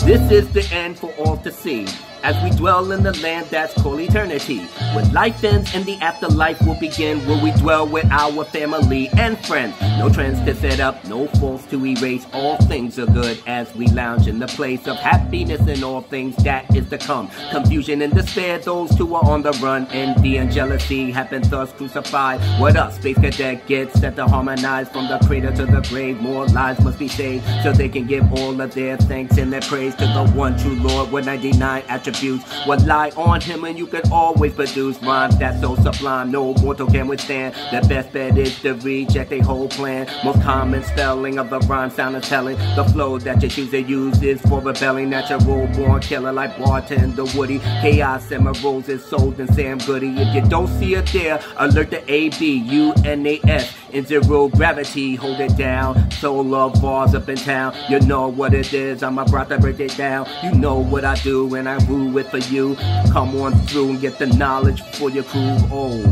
This is the end for all to see, as we dwell in the land that's called eternity. When life ends and the afterlife will begin, will we dwell with our family and friends? No trends to set up, no faults to erase. All things are good as we lounge in the place of happiness and all things that is to come. Confusion and despair, those two are on the run. Envy and jealousy have been thus crucified. What up, space cadet gets set to harmonize from the cradle to the grave. More lives must be saved so they can give all of their thanks and their praise to the one true Lord with 99 attributes. Rely on him and you can always produce rhymes that's so sublime no mortal can withstand. The best bet is to reject a whole plan. Most common spelling of the rhyme sound is telling. The flow that you choose to use is for rebelling. Natural born killer like bartender Woody. Chaos and my roses sold in Sam Goody. If you don't see it there, alert the ABUNAS. In zero gravity, hold it down. Solar bars up in town. You know what it is, I'm about to break it down. You know what I do and I rule it for you. Come on through and get the knowledge for your crew. Oh,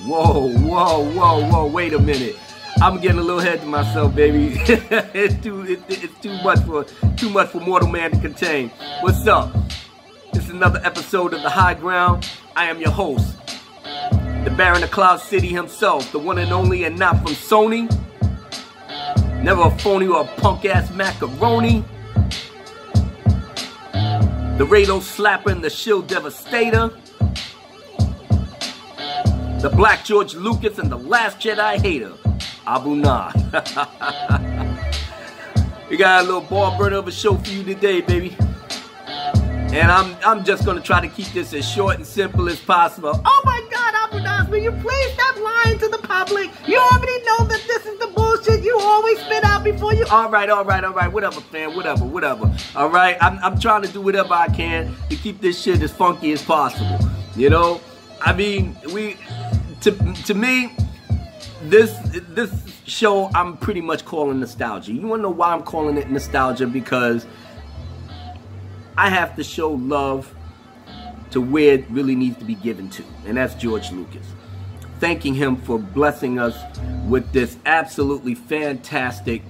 whoa, wait a minute. I'm getting a little ahead to myself, baby. it's too much for mortal man to contain. What's up? This is another episode of The High Ground. I am your host, the Baron of Cloud City himself, the one and only and not from Sony. Never a phony or a punk-ass macaroni. The Rado Slapper and the Shield Devastator. The Black George Lucas and the Last Jedi Hater. Abu Nah. We got a little ball burner of a show for you today, baby. And I'm just gonna try to keep this as short and simple as possible. Oh my God, Abu Nah, will you please stop lying to the public? You already know that this is the bullshit you always spit out before you. All right. Whatever, fam. Whatever. All right. I'm trying to do whatever I can to keep this shit as funky as possible. You know, I mean, to me, this show I'm pretty much calling nostalgia. You wanna know why I'm calling it nostalgia? Because I have to show love to where it really needs to be given to, and that's George Lucas. Thanking him for blessing us with this absolutely fantastic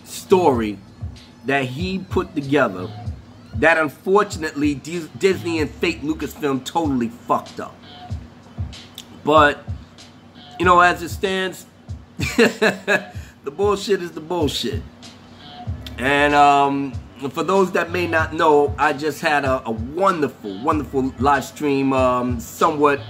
story that he put together that unfortunately Disney and fake Lucasfilm totally fucked up. But, you know, as it stands, the bullshit is the bullshit. And for those that may not know, I just had a wonderful live stream, somewhat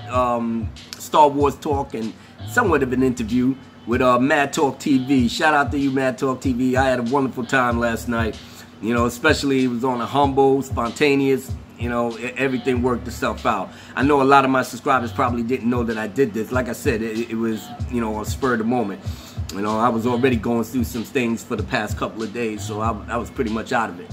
Star Wars talk and somewhat of an interview with Mad Talk TV. Shout out to you, Mad Talk TV. I had a wonderful time last night. You know, especially it was on a humble, spontaneous. You know, everything worked itself out. I know a lot of my subscribers probably didn't know that I did this. Like I said, it was, you know, a spur of the moment. You know, I was already going through some things for the past couple of days, so I was pretty much out of it.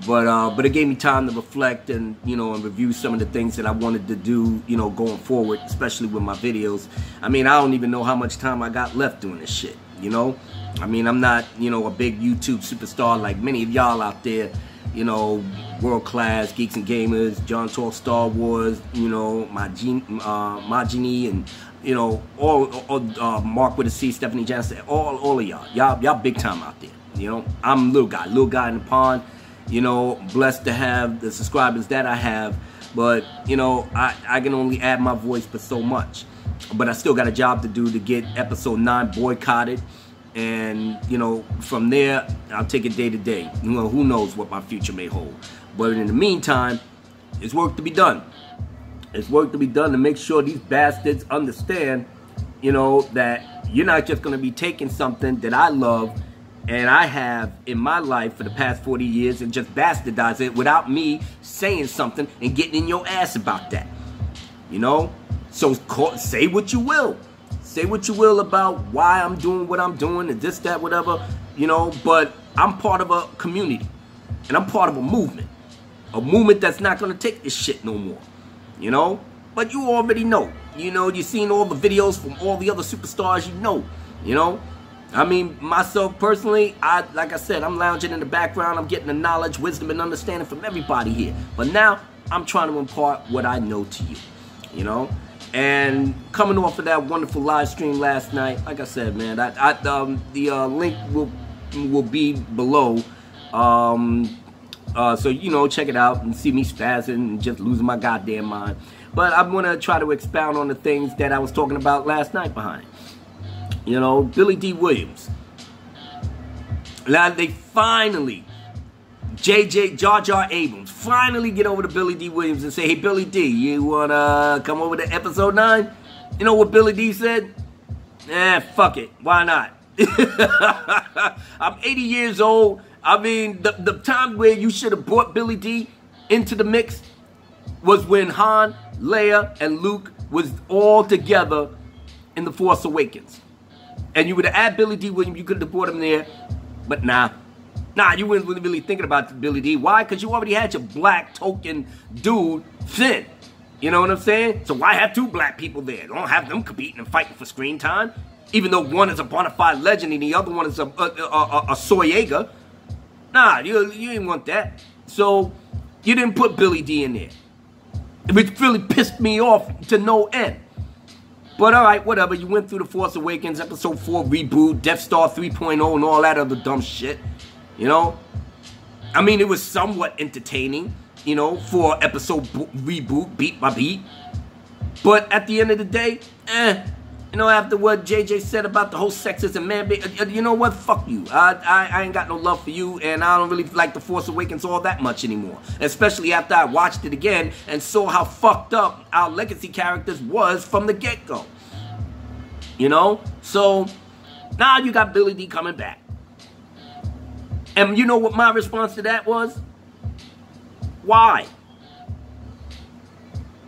But it gave me time to reflect and, you know, and review some of the things that I wanted to do, you know, going forward, especially with my videos. I mean, I don't even know how much time I got left doing this shit, you know? I mean, I'm not, you know, a big YouTube superstar like many of y'all out there, you know, world class geeks and gamers, John Talk Star Wars, you know, Majini and, you know, all Mark with a C, Stephanie Jansen, all of y'all big time out there. You know, I'm a little guy in the pond. You know, blessed to have the subscribers that I have, but you know, I can only add my voice for so much. But I still got a job to do to get episode 9 boycotted, and you know, from there I'll take it day to day. You know, who knows what my future may hold. But in the meantime, it's work to be done. It's work to be done to make sure these bastards understand, you know, that you're not just going to be taking something that I love and I have in my life for the past 40 years and just bastardize it without me saying something and getting in your ass about that. You know? So say what you will. Say what you will about why I'm doing what I'm doing and this, that, whatever. You know, but I'm part of a community. And I'm part of a movement. A movement that's not going to take this shit no more. You know? But you already know. You know, you've seen all the videos from all the other superstars you know. You know? I mean, myself personally, like I said, I'm lounging in the background. I'm getting the knowledge, wisdom, and understanding from everybody here. But now, I'm trying to impart what I know to you. You know? And coming off of that wonderful live stream last night, like I said, man, the link will be below So, you know, check it out and see me spazzing and just losing my goddamn mind. But I'm going to try to expound on the things that I was talking about last night behind. You know, Billy Dee Williams. Now, they finally, Jar Jar Abrams, finally get over to Billy Dee Williams and say, hey, Billy Dee, you want to come over to episode 9? You know what Billy Dee said? Fuck it. Why not? I'm 80 years old. I mean, the time where you should have brought Billy Dee into the mix was when Han, Leia, and Luke was all together in The Force Awakens. And you would have added Billy Dee Williams, you could have brought him there. But nah, you weren't really thinking about Billy Dee. Why? Because you already had your black token dude, Finn. You know what I'm saying? So why have 2 black people there? Don't have them competing and fighting for screen time. Even though one is a bona fide legend and the other one is a Soyega. Nah, you didn't want that. So you didn't put Billy Dee in there. Which really pissed me off to no end. But alright, whatever. You went through The Force Awakens, Episode 4 reboot, Death Star 3.0 and all that other dumb shit. You know? I mean, it was somewhat entertaining, you know, for episode reboot, beat by beat. But at the end of the day, you know, after what JJ said about the whole sexism, man, you know what? Fuck you. I ain't got no love for you, and I don't really like The Force Awakens all that much anymore. Especially after I watched it again and saw how fucked up our legacy characters was from the get-go. You know? So, now you got Billy Dee coming back. And you know what my response to that was? Why?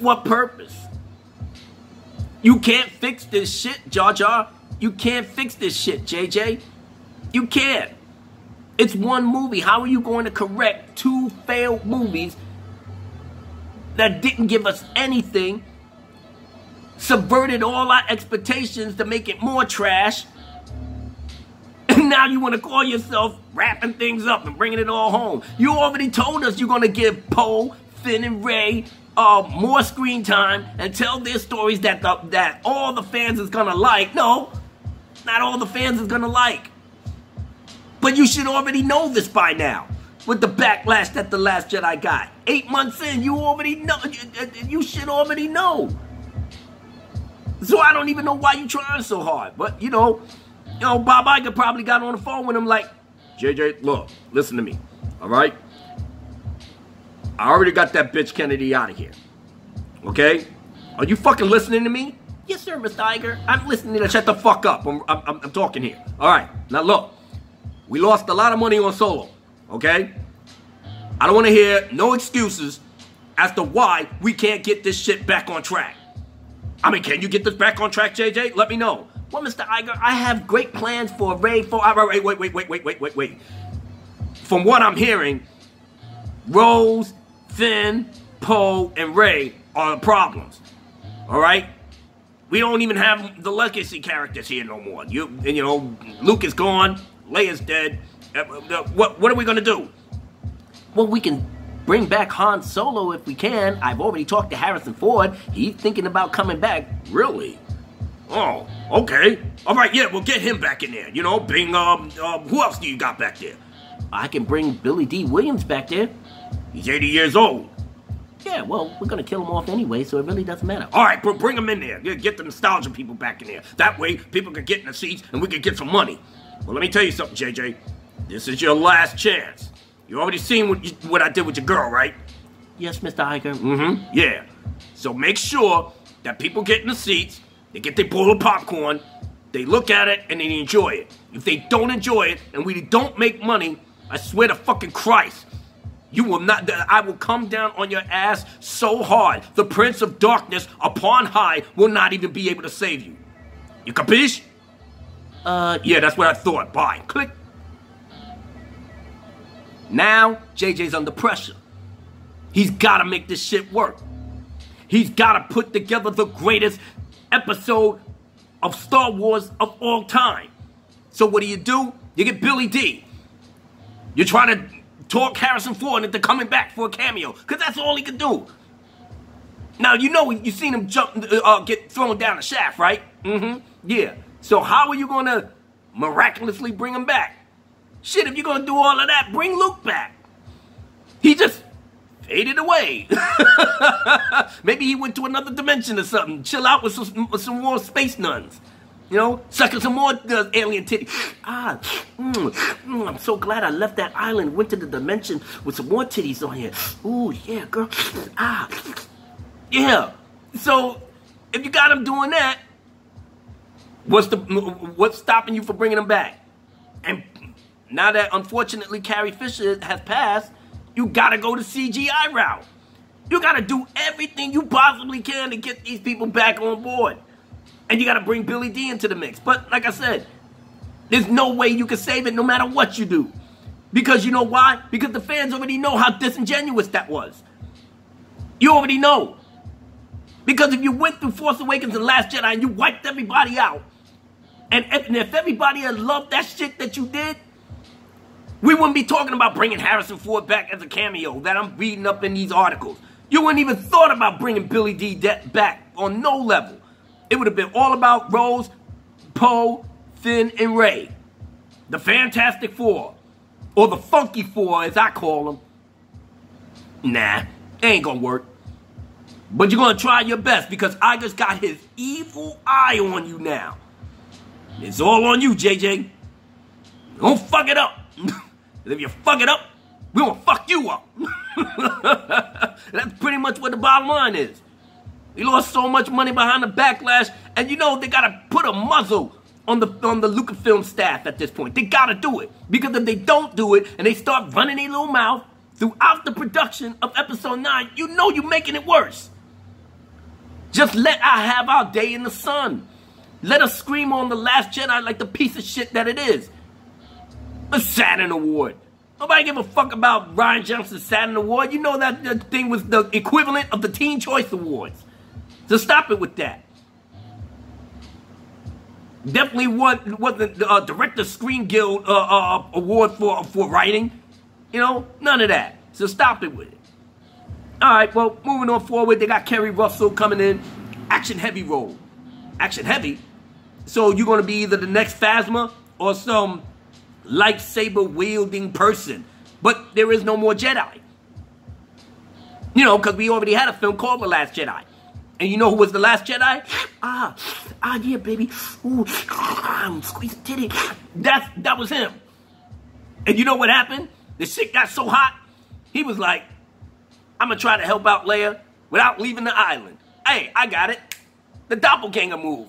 What purpose? You can't fix this shit, Jar Jar. You can't fix this shit, JJ. You can't. It's one movie. How are you going to correct 2 failed movies that didn't give us anything, subverted all our expectations to make it more trash, and now you want to call yourself wrapping things up and bringing it all home? You already told us you're going to give Poe, Finn, and Rey more screen time and tell their stories that all the fans is gonna like. No, not all the fans is gonna like. But you should already know this by now. With the backlash that The Last Jedi got. 8 months in, you already know. You should already know. So I don't even know why you trying so hard. But you know, Bob Iger probably got on the phone with him like, JJ, look, listen to me, all right? I already got that bitch Kennedy out of here. Okay? Are you fucking listening to me? Yes, sir, Mr. Iger. I'm listening to you. Shut the fuck up. I'm talking here. All right. Now, look. We lost a lot of money on Solo. Okay? I don't want to hear no excuses as to why we can't get this shit back on track. I mean, can you get this back on track, JJ? Let me know. Well, Mr. Iger, I have great plans for Rey. Wait. From what I'm hearing, Rose, Finn, Poe, and Rey are the problems. Alright? We don't even have the legacy characters here no more. You know, Luke is gone, Leia's dead. What are we gonna do? Well, we can bring back Han Solo if we can. I've already talked to Harrison Ford. He's thinking about coming back. Really? Oh, okay. Alright, yeah, we'll get him back in there. You know, bring, who else do you got back there? I can bring Billy Dee Williams back there. He's 80 years old. Yeah, well, we're going to kill him off anyway, so it really doesn't matter. All right, bring him in there. Get the nostalgia people back in there. That way, people can get in the seats and we can get some money. Well, let me tell you something, JJ. This is your last chance. You already seen what I did with your girl, right? Yes, Mr. Iger. Mm-hmm. Yeah. So make sure that people get in the seats, they get their bowl of popcorn, they look at it, and they enjoy it. If they don't enjoy it, and we don't make money, I swear to fucking Christ, you will not, I will come down on your ass so hard, the Prince of Darkness upon high will not even be able to save you. You capiche? Yeah, that's what I thought. Bye. Click. Now, JJ's under pressure. He's got to make this shit work. He's got to put together the greatest episode of Star Wars of all time. So what do? You get Billy Dee. You're trying to talk Harrison Ford into coming back for a cameo, because that's all he can do. Now, you know, you've seen him get thrown down the shaft, right? Mm-hmm. Yeah. So how are you going to miraculously bring him back? Shit, if you're going to do all of that, bring Luke back. He just faded away. Maybe he went to another dimension or something. Chill out with some more space nuns. You know, sucking some more alien titty. I'm so glad I left that island, went to the dimension with some more titties on here. Ooh, yeah, girl. Yeah. So, if you got him doing that, what's stopping you from bringing him back? And now that, unfortunately, Carrie Fisher has passed, you gotta go the CGI route. You gotta do everything you possibly can to get these people back on board. And you gotta bring Billy Dee into the mix. But, like I said, there's no way you can save it no matter what you do. Because you know why? Because the fans already know how disingenuous that was. You already know. Because if you went through Force Awakens and Last Jedi and you wiped everybody out, and if everybody had loved that shit that you did, we wouldn't be talking about bringing Harrison Ford back as a cameo that I'm reading up in these articles. You wouldn't even thought about bringing Billy Dee back on no level. It would have been all about Rose, Poe, Finn, and Rey. The Fantastic Four. Or the Funky Four, as I call them. Nah, it ain't gonna work. But you're gonna try your best because I just got his evil eye on you now. It's all on you, JJ. Don't fuck it up. If you fuck it up, we're gonna fuck you up. That's pretty much what the bottom line is. We lost so much money behind the backlash, and you know they gotta put a muzzle on the Lucasfilm staff at this point. They gotta do it. Because if they don't do it and they start running their little mouth throughout the production of episode 9, you know you're making it worse. Just let us have our day in the sun. Let us scream on The Last Jedi like the piece of shit that it is. A Saturn Award. Nobody give a fuck about Rian Johnson's Saturn Award. You know that thing was the equivalent of the Teen Choice Awards. So stop it with that. Definitely wasn't the Director Screen Guild award for writing. You know, none of that. So stop it with it. All right, well, moving on forward, they got Kerry Russell coming in. Action heavy role. Action heavy? So you're going to be either the next Phasma or some lightsaber wielding person. But there is no more Jedi. You know, because we already had a film called The Last Jedi. And you know who was the last Jedi? Yeah, baby. Ooh, squeeze titty. That was him. And you know what happened? The shit got so hot, he was like, I'm going to try to help out Leia without leaving the island. Hey, I got it. The doppelganger move.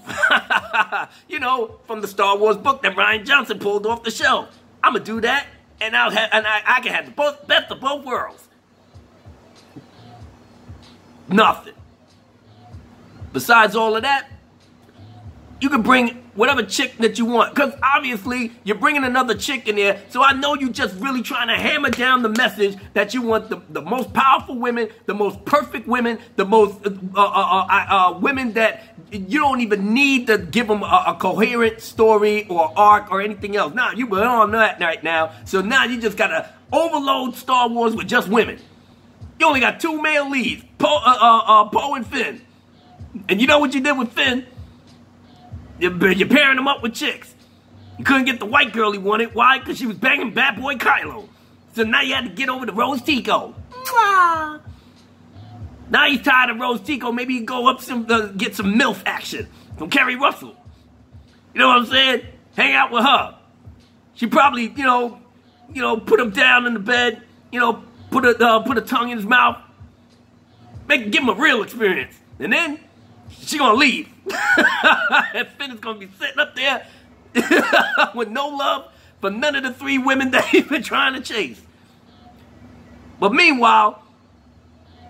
You know, from the Star Wars book that Rian Johnson pulled off the shelf. I'm going to do that, and I can have the best of both worlds. Nothing. Besides all of that, you can bring whatever chick that you want. Because obviously, you're bringing another chick in there. So I know you're just really trying to hammer down the message that you want the most powerful women, the most perfect women, the most women that you don't even need to give them a coherent story or arc or anything else. Nah, you were on that right now. So now you just got to overload Star Wars with just women. You only got 2 male leads, Poe and Finn. And you know what you did with Finn? You're pairing him up with chicks. You couldn't get the white girl he wanted. Why? Because she was banging bad boy Kylo. So now you had to get over to Rose Tico. Mwah. Now he's tired of Rose Tico. Maybe he go up get some MILF action from Kerry Russell. You know what I'm saying? Hang out with her. She probably, you know, put him down in the bed. You know, put a tongue in his mouth. Give him a real experience. And then she gonna leave. And Finn is gonna be sitting up there with no love for none of the 3 women that he's been trying to chase. But meanwhile,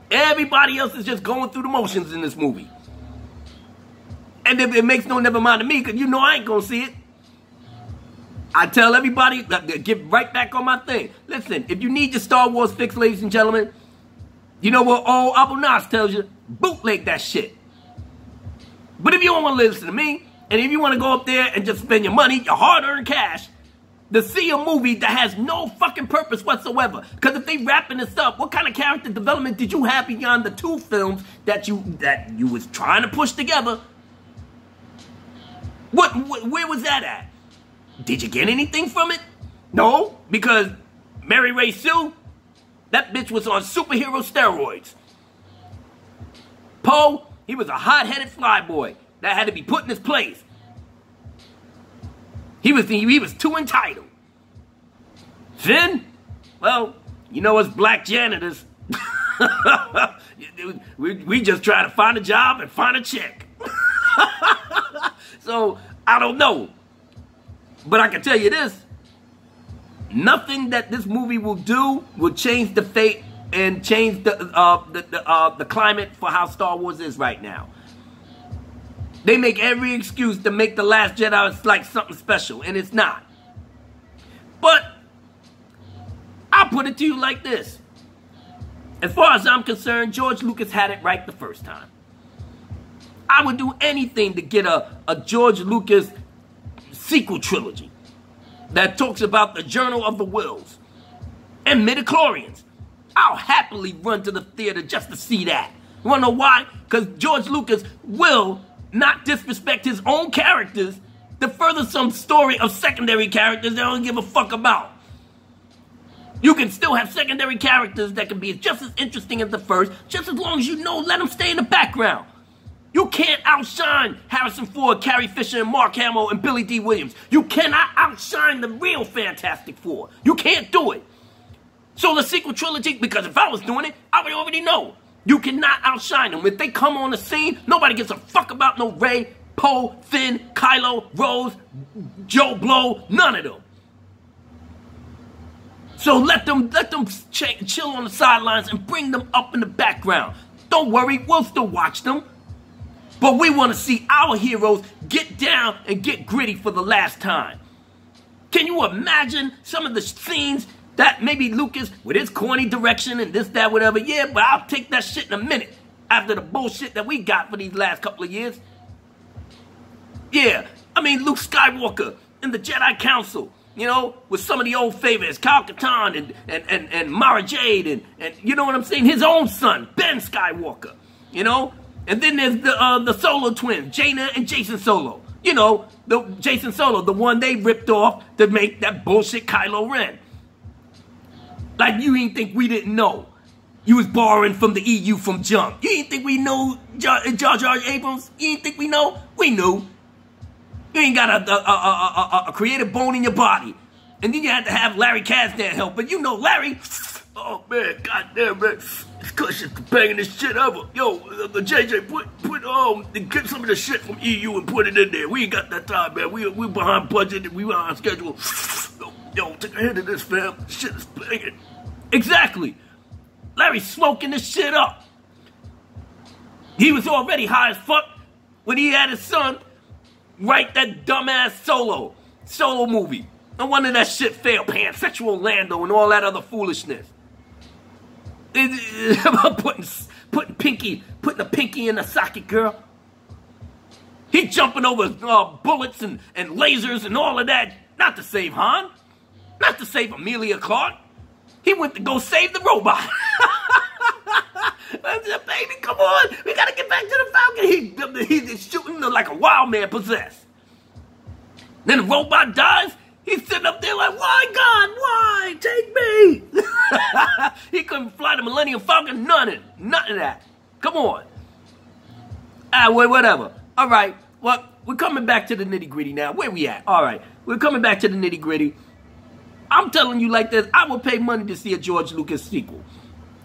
everybody else is just going through the motions in this movie. And it makes no never mind to me, because you know I ain't gonna see it. I tell everybody, get right back on my thing. Listen, if you need your Star Wars fix, ladies and gentlemen, you know what old Abu Nas tells you? Bootleg that shit. But if you don't want to listen to me, and if you want to go up there and just spend your money, your hard-earned cash, to see a movie that has no fucking purpose whatsoever. Because if they wrapping this up, what kind of character development did you have beyond the 2 films that you was trying to push together? Where was that at? Did you get anything from it? No, because Mary Ray Sue, that bitch was on superhero steroids. Poe, he was a hot-headed flyboy that had to be put in his place. He was too entitled. Finn, well, you know us black janitors. we just try to find a job and find a check. So, I don't know. But I can tell you this. Nothing that this movie will do will change the fate and change the climate for how Star Wars is right now. They make every excuse to make The Last Jedi like something special, and it's not. But I'll put it to you like this. As far as I'm concerned, George Lucas had it right the first time. I would do anything to get a George Lucas sequel trilogy that talks about the Journal of the Wills and midichlorians. I'll happily run to the theater just to see that. You wanna know why? Because George Lucas will not disrespect his own characters to further some story of secondary characters they don't give a fuck about. You can still have secondary characters that can be just as interesting as the first, just as long as you know, let them stay in the background. You can't outshine Harrison Ford, Carrie Fisher, and Mark Hamill, and Billy Dee Williams. You cannot outshine the real Fantastic Four. You can't do it. So the sequel trilogy, because if I was doing it, I would already know. You cannot outshine them. If they come on the scene, nobody gives a fuck about no Rey, Poe, Finn, Kylo, Rose, Joe Blow, none of them. So let them chill on the sidelines and bring them up in the background. Don't worry, we'll still watch them. But we want to see our heroes get down and get gritty for the last time. Can you imagine some of the scenes that maybe Lucas, with his corny direction and this, that, whatever, yeah, but I'll take that shit in a minute after the bullshit that we got for these last couple of years. Yeah, I mean, Luke Skywalker and the Jedi Council, you know, with some of the old favorites, Kyle Katarn and Mara Jade and you know what I'm saying, his own son, Ben Skywalker, you know? And then there's the Solo twins, Jaina and Jason Solo. You know, the Jason Solo, the one they ripped off to make that bullshit Kylo Ren. Like you ain't think we didn't know. You was borrowing from the EU from jump. You ain't think we know Jar Jar Abrams? You ain't think we know? We knew. You ain't got a creative bone in your body. And then you had to have Larry Kasdan help. But you know Larry, oh man, goddamn man. This cushion's banging this shit over. Yo, the JJ, get some of the shit from EU and put it in there. We ain't got that time, man. We behind budget and we behind schedule. Yo, take a hit of this, fam. This shit is banging. Exactly. Larry's smoking this shit up. He was already high as fuck when he had his son write that dumbass solo movie. No wonder that shit failed. Pansexual Lando and all that other foolishness. putting a pinky in the socket, girl. He jumping over bullets and lasers and all of that. Not to save Han. Not to save Amelia Clark. He went to go save the robot. I said, baby, come on. We got to get back to the Falcon. He's shooting like a wild man possessed. Then the robot dies. He's sitting up there like, why, God? Why? Take me. He couldn't fly the Millennium Falcon. None of that. Come on. Whatever. All right. Well, we're coming back to the nitty-gritty now. Where we at? All right. We're coming back to the nitty-gritty. I'm telling you like this. I would pay money to see a George Lucas sequel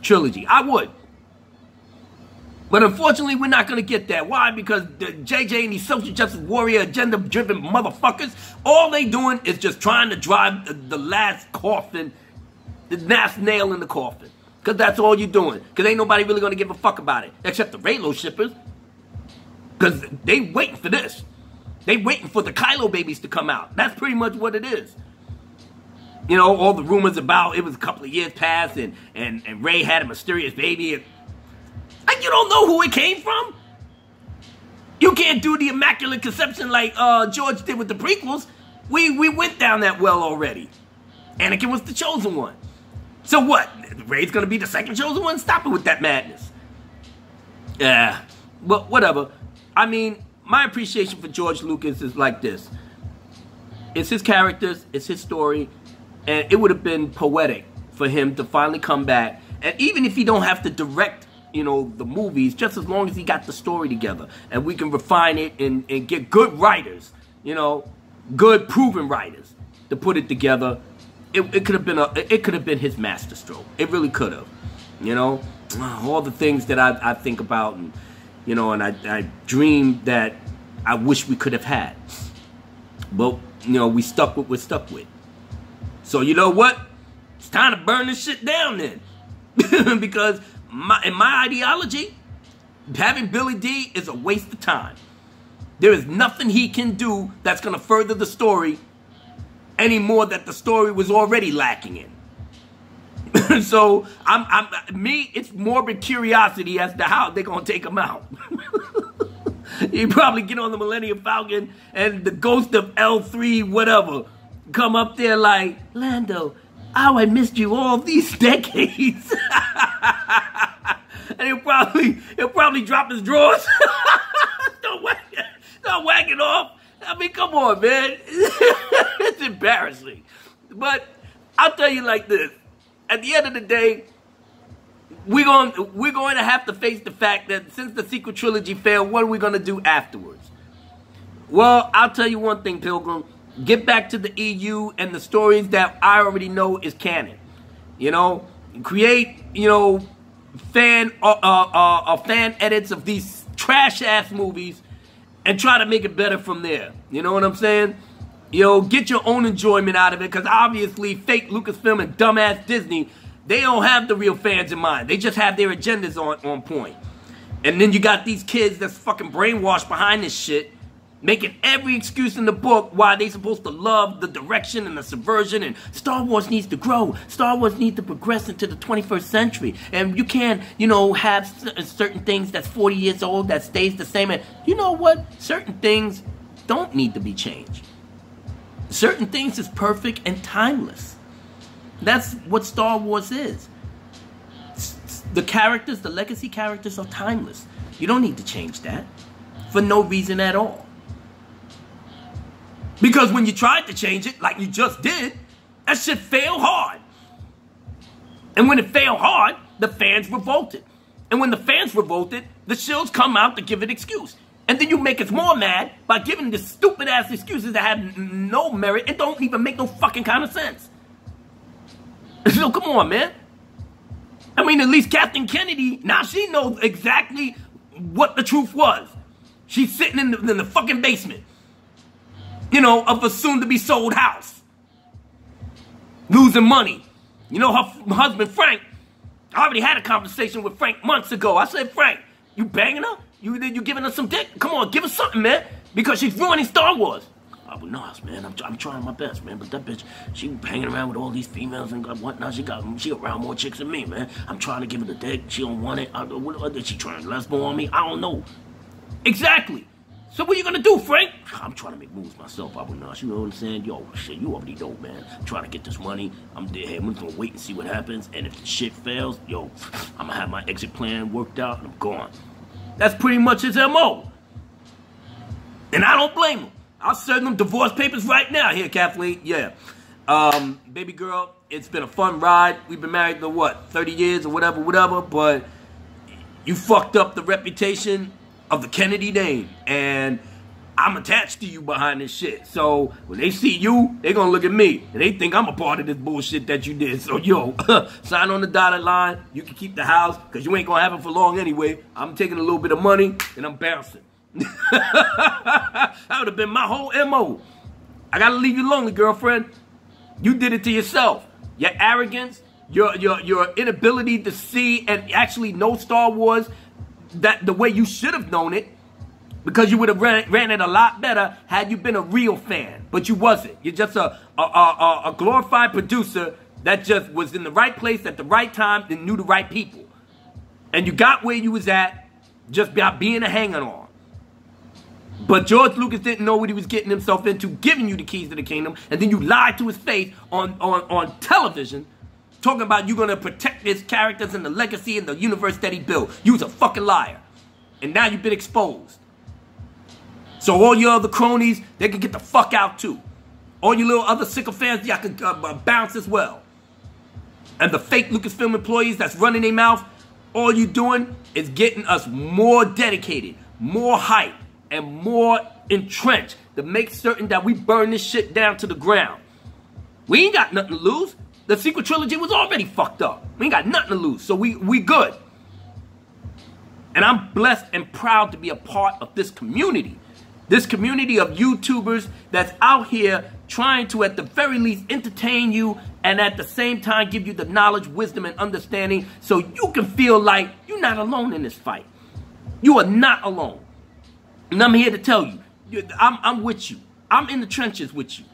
trilogy. I would. But unfortunately, we're not going to get that. Why? Because the JJ and these social justice warrior agenda-driven motherfuckers, all they doing is just trying to drive the last coffin, the last nail in the coffin. Because that's all you're doing. Because ain't nobody really going to give a fuck about it. Except the Reylo shippers. Because they waiting for this. They waiting for the Kylo babies to come out. That's pretty much what it is. You know, all the rumors about it was a couple of years past and Rey had a mysterious baby. And you don't know who it came from? You can't do the Immaculate Conception like George did with the prequels. We went down that well already. Anakin was the chosen one. So what? Rey's gonna be the second chosen one? Stop it with that madness. Yeah, but whatever. I mean, my appreciation for George Lucas is like this. It's his characters, it's his story, And it would have been poetic for him to finally come back. And even if he don't have to direct, you know, the movies, just as long as he got the story together and we can refine it and get good writers, you know, good proven writers to put it together, it could have been his masterstroke. It really could have, you know. All the things that I think about, and you know, and I dream that I wish we could have had. But you know, we're stuck with. So you know what? It's time to burn this shit down then. Because in my ideology, having Billy Dee is a waste of time. There is nothing he can do that's going to further the story any more that the story was already lacking in. So it's morbid curiosity as to how they're going to take him out. You probably get on the Millennium Falcon and the ghost of L3 whatever come up there like, Lando, I missed you all these decades. And he'll probably drop his drawers. Start whacking off. I mean, come on, man. It's embarrassing. But I'll tell you like this. At the end of the day, we're going to have to face the fact that since the sequel trilogy failed, what are we going to do afterwards? Well, I'll tell you one thing, Pilgrim. Get back to the EU and the stories that I already know is canon. You know, create, you know, fan edits of these trash-ass movies and try to make it better from there. You know what I'm saying? You know, get your own enjoyment out of it, because obviously fake Lucasfilm and dumbass Disney, they don't have the real fans in mind. They just have their agendas on point. And then you got these kids that's fucking brainwashed behind this shit, making every excuse in the book why they supposed to love the direction and the subversion, and Star Wars needs to grow. Star Wars needs to progress into the 21st century. And you can't, you know, have certain things that's 40 years old that stays the same. And you know what? Certain things don't need to be changed. Certain things is perfect and timeless. That's what Star Wars is. The characters, the legacy characters are timeless. You don't need to change that for no reason at all. Because when you tried to change it, like you just did, that shit failed hard. And when it failed hard, the fans revolted. And when the fans revolted, the shills come out to give an excuse. And then you make us more mad by giving the stupid-ass excuses that have no merit and don't even make no fucking kind of sense. So come on, man. I mean, at least Kathleen Kennedy, now she knows exactly what the truth was. She's sitting in the fucking basement, you know, of a soon-to-be-sold house, losing money. You know, her husband, Frank, I already had a conversation with Frank months ago. I said, Frank, you banging her? You giving her some dick? Come on, give her something, man, because she's ruining Star Wars. I would know, man. I'm trying my best, man. But that bitch, she hanging around with all these females and whatnot. She around more chicks than me, man. I'm trying to give her the dick. She don't want it. What is she trying to lesbo on me? I don't know. Exactly. So what are you gonna do, Frank? I'm trying to make moves myself. I would not. You know what I'm saying? Yo, shit, you already know, man. I'm trying to get this money. I'm just gonna wait and see what happens. And if the shit fails, yo, I'm gonna have my exit plan worked out and I'm gone. That's pretty much his MO. And I don't blame him. I'll send them divorce papers right now. Here, Kathleen. Yeah. Baby girl, it's been a fun ride. We've been married for what, 30 years or whatever, but you fucked up the reputation of the Kennedy name. And I'm attached to you behind this shit. So when they see you, they're gonna look at me. And they think I'm a part of this bullshit that you did. So yo, sign on the dotted line. You can keep the house, because you ain't gonna have it for long anyway. I'm taking a little bit of money and I'm bouncing. That would have been my whole MO. I gotta leave you lonely, girlfriend. You did it to yourself. Your arrogance, your inability to see and actually know Star Wars that the way you should have known it, because you would have ran it a lot better had you been a real fan. But you wasn't. You're just a glorified producer that just was in the right place at the right time and knew the right people. And you got where you was at just by being a hanger-on. But George Lucas didn't know what he was getting himself into, giving you the keys to the kingdom, and then you lied to his face on television, talking about you're going to protect his characters and the legacy and the universe that he built. You was a fucking liar. And now you've been exposed. So all your other cronies, they can get the fuck out too. All you little other sycophants, y'all can bounce as well. And the fake Lucasfilm employees that's running their mouth, all you doing is getting us more dedicated, more hype, and more entrenched to make certain that we burn this shit down to the ground. We ain't got nothing to lose. The sequel trilogy was already fucked up. We ain't got nothing to lose, so we good. And I'm blessed and proud to be a part of this community. This community of YouTubers that's out here trying to, at the very least, entertain you and at the same time give you the knowledge, wisdom, and understanding so you can feel like you're not alone in this fight. You are not alone. And I'm here to tell you, I'm with you. I'm in the trenches with you.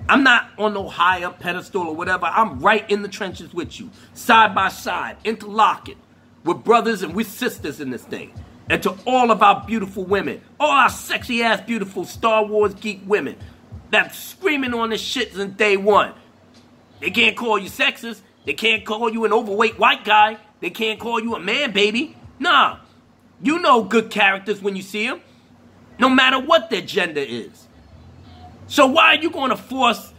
I'm not on no high up pedestal or whatever. I'm right in the trenches with you, side by side, interlocking. We're brothers and we're sisters in this thing. And to all of our beautiful women, all our sexy ass beautiful Star Wars geek women that's screaming on this shit since day one. They can't call you sexist. They can't call you an overweight white guy. They can't call you a man baby. Nah, you know good characters when you see them, no matter what their gender is. So why are you going to force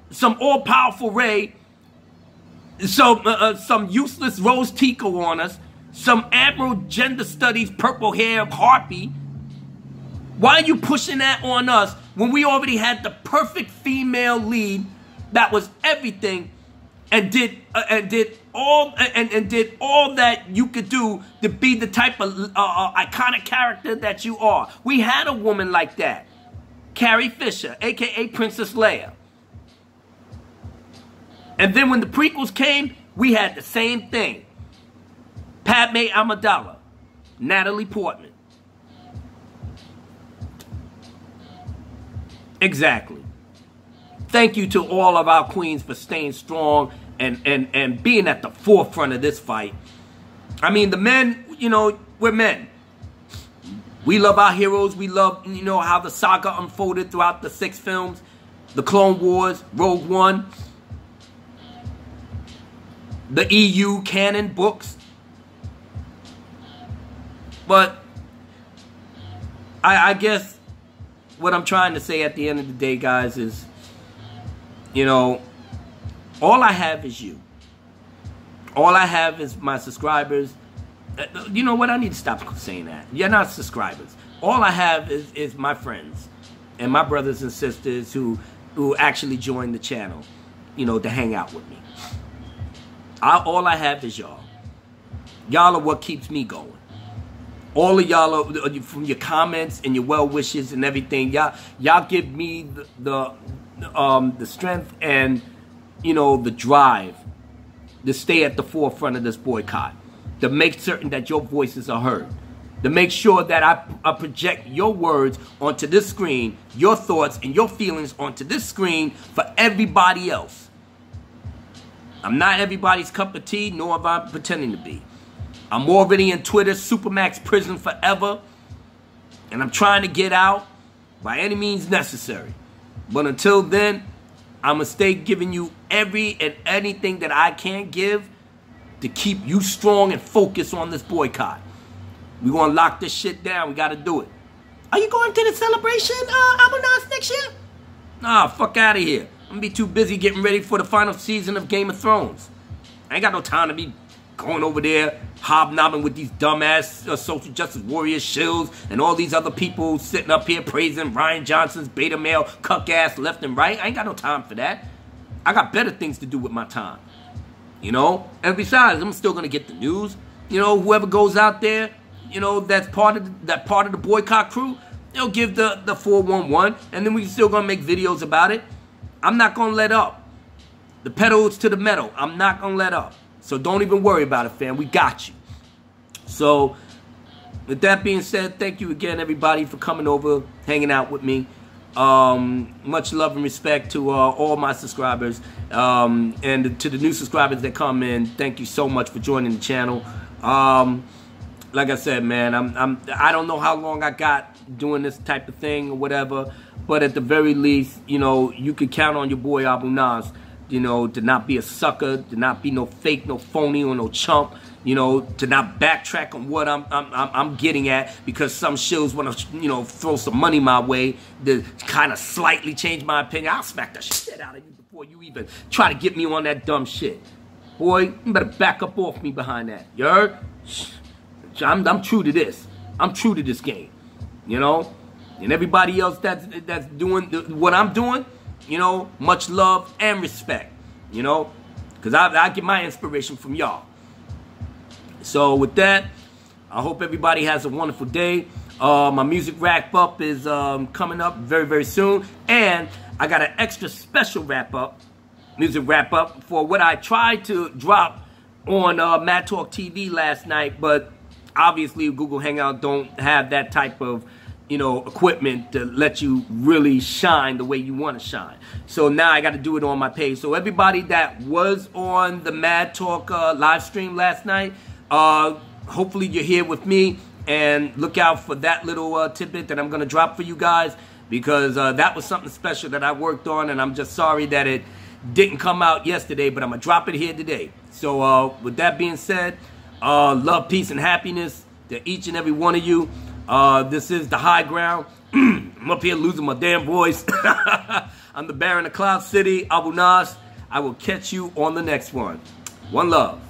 some all-powerful Rey, some useless Rose Tico on us, some Admiral Gender Studies purple hair Harpy? Why are you pushing that on us when we already had the perfect female lead that was everything and did all that you could do to be the type of iconic character that you are? We had a woman like that, Carrie Fisher, aka Princess Leia. And then when the prequels came, we had the same thing. Padme Amidala, Natalie Portman. Exactly. Thank you to all of our queens for staying strong and being at the forefront of this fight. I mean, the men, you know, we're men. We love our heroes. We love, you know, how the saga unfolded throughout the 6 films. The Clone Wars, Rogue One. The EU canon books. But I guess what I'm trying to say at the end of the day, guys, is, you know, all I have is you. All I have is my subscribers. You know what? I need to stop saying that. You're not subscribers. All I have is my friends and my brothers and sisters who actually joined the channel, you know, to hang out with me. All I have is y'all. Y'all are what keeps me going. All of y'all are, from your comments and your well wishes and everything. Y'all give me the strength and, you know, the drive to stay at the forefront of this boycott, to make certain that your voices are heard, to make sure that I project your words onto this screen, your thoughts and your feelings onto this screen for everybody else. I'm not everybody's cup of tea, nor am I pretending to be. I'm already in Twitter, Supermax prison forever, and I'm trying to get out by any means necessary. But until then, I'm going to stay giving you every and anything that I can give to keep you strong and focused on this boycott. We're going to lock this shit down. We got to do it. Are you going to the celebration, Abrams, next year? Nah, fuck out of here. I'm going to be too busy getting ready for the final season of Game of Thrones. I ain't got no time to be going over there hobnobbing with these dumbass social justice warrior shills and all these other people sitting up here praising Ryan Johnson's beta male cuck ass left and right. I ain't got no time for that. I got better things to do with my time. You know? And besides, I'm still going to get the news. You know, whoever goes out there, you know, that's part of the boycott crew, they'll give the 411, and then we still going to make videos about it. I'm not going to let up. The pedals to the metal. I'm not going to let up. So don't even worry about it, fam. We got you. So, with that being said, thank you again, everybody, for coming over, hanging out with me. Much love and respect to all my subscribers. And to the new subscribers that come in, thank you so much for joining the channel. Like I said, man, I don't know how long I got doing this type of thing or whatever, but at the very least, you know, you can count on your boy Abu Nas, you know, to not be a sucker, to not be no fake, no phony, or no chump. you know, to not backtrack on what I'm getting at, because some shows want to, you know, throw some money my way to kind of slightly change my opinion. I'll smack the shit out of you before you even try to get me on that dumb shit. Boy, you better back up off me behind that. You heard? I'm true to this. I'm true to this game. You know? And everybody else that's doing what I'm doing, you know, much love and respect. You know? Because I get my inspiration from y'all. So with that, I hope everybody has a wonderful day. My music wrap up is coming up very, very soon. And I got an extra special music wrap up for what I tried to drop on Mad Talk TV last night. But obviously Google Hangout don't have that type of, you know, equipment to let you really shine the way you want to shine. So now I got to do it on my page. So everybody that was on the Mad Talk live stream last night, hopefully you're here with me, and look out for that little tidbit that I'm going to drop for you guys, because that was something special that I worked on, and I'm just sorry that it didn't come out yesterday, but I'm going to drop it here today. So with that being said, love, peace, and happiness to each and every one of you. This is the high ground. I'm up here losing my damn voice. I'm the Baron of Cloud City, Abu Nas. I will catch you on the next one. One love.